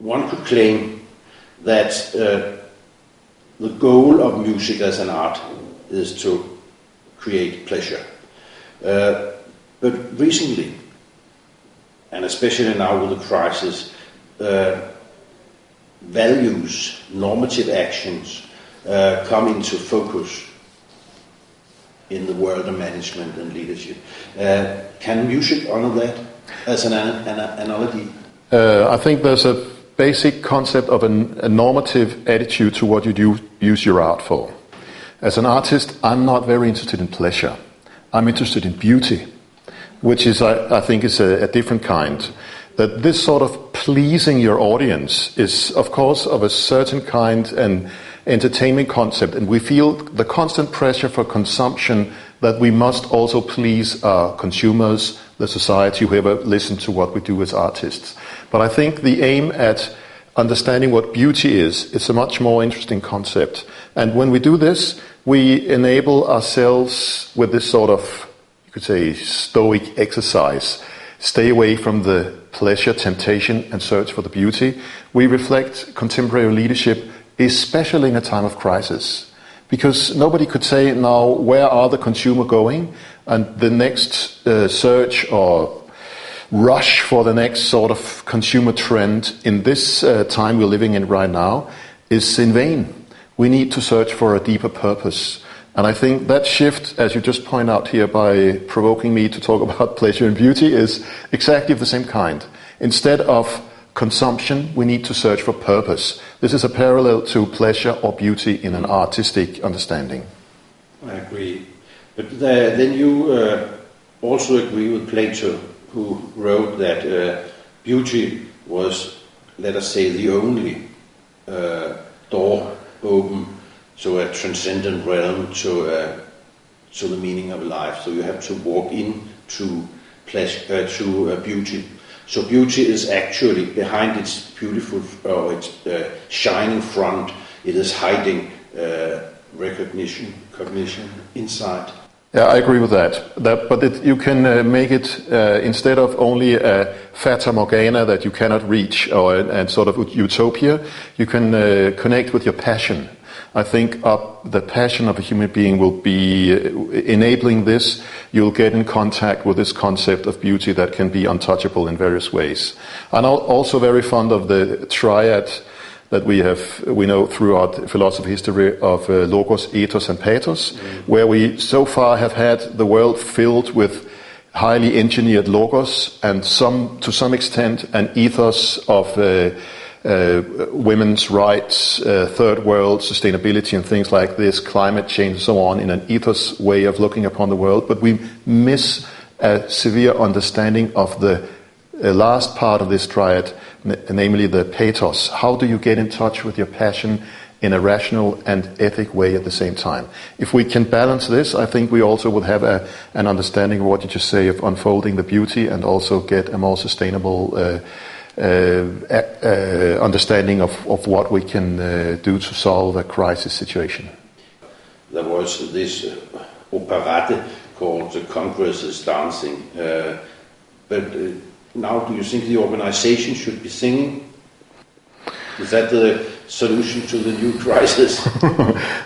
one could claim that the goal of music as an art is to create pleasure. But recently, and especially now with the crisis, values, normative actions come into focus in the world of management and leadership. Can music honor that as an analogy? I think there's a basic concept of a normative attitude to what you do use your art for. As an artist, I'm not very interested in pleasure. I'm interested in beauty, which is, I think, is a different kind. That this sort of pleasing your audience is, of course, of a certain kind and entertainment concept, and we feel the constant pressure for consumption that we must also please our consumers, the society, whoever listens to what we do as artists. But I think the aim at understanding what beauty is, it's a much more interesting concept. And when we do this, we enable ourselves with this sort of, you could say, stoic exercise. Stay away from the pleasure, temptation, and search for the beauty. We reflect contemporary leadership, especially in a time of crisis. Because nobody could say now, where are the consumer going? And the next search or rush for the next sort of consumer trend in this time we're living in right now is in vain. We need to search for a deeper purpose. And I think that shift, as you just point out here by provoking me to talk about pleasure and beauty, is exactly of the same kind. Instead of consumption, we need to search for purpose. This is a parallel to pleasure or beauty in an artistic understanding. I agree. But then you also agree with Plato, who wrote that beauty was, let us say, the only door open to a transcendent realm, to the meaning of life. So you have to walk into beauty. So beauty is actually behind its beautiful, its shining front. It is hiding cognition inside. Yeah, I agree with that. But you can make it instead of only a fata morgana that you cannot reach, and sort of utopia. You can connect with your passion. I think the passion of a human being will be enabling this. You'll get in contact with this concept of beauty that can be untouchable in various ways. I'm also very fond of the triad that we know throughout philosophy history of logos, ethos, and pathos, where we so far have had the world filled with highly engineered logos and to some extent an ethos of women's rights, third world sustainability and things like this, climate change and so on, in an ethos way of looking upon the world. But we miss a severe understanding of the last part of this triad, namely the pathos. How do you get in touch with your passion in a rational and ethic way at the same time? If we can balance this, I think we also will have an understanding of what you just say of unfolding the beauty, and also get a more sustainable understanding of what we can do to solve a crisis situation. There was this operette called The Congress is Dancing, but now do you think the organization should be singing? Is that the solution to the new crisis?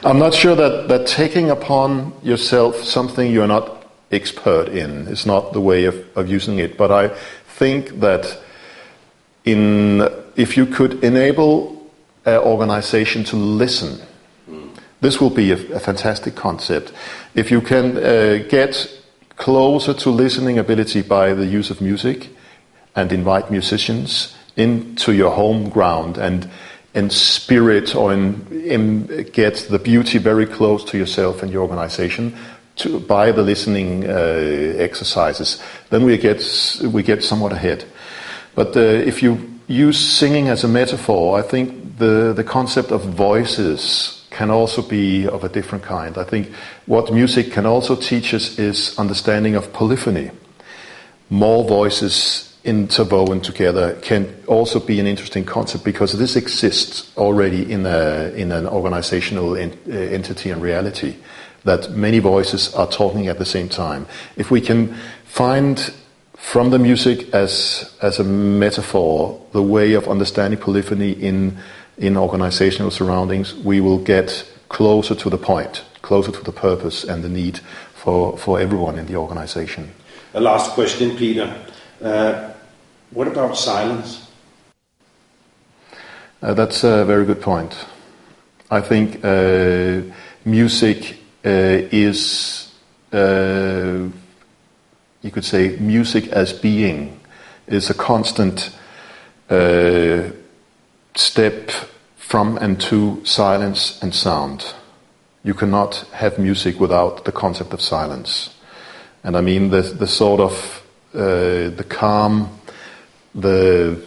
I'm not sure that taking upon yourself something you're not expert in is not the way of using it, but I think that if you could enable an organization to listen, this will be a fantastic concept. If you can get closer to listening ability by the use of music, and invite musicians into your home ground and in spirit or get the beauty very close to yourself and your organization by the listening exercises, then we get somewhat ahead. But if you use singing as a metaphor, I think the concept of voices can also be of a different kind. I think what music can also teach us is understanding of polyphony. More voices interwoven together can also be an interesting concept, because this exists already in an organizational entity and reality, that many voices are talking at the same time. If we can find from the music as a metaphor, the way of understanding polyphony in organizational surroundings, we will get closer to the point, closer to the purpose and the need for everyone in the organization. A last question, Peter. What about silence? That's a very good point. I think music is, you could say, music as being is a constant step from and to silence and sound. You cannot have music without the concept of silence. And I mean the sort of the calm, the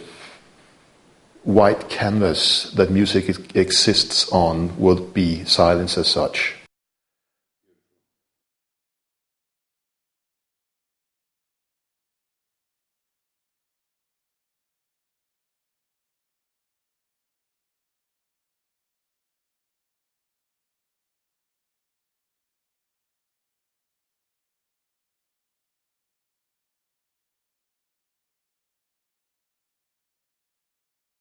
white canvas that music exists on would be silence as such.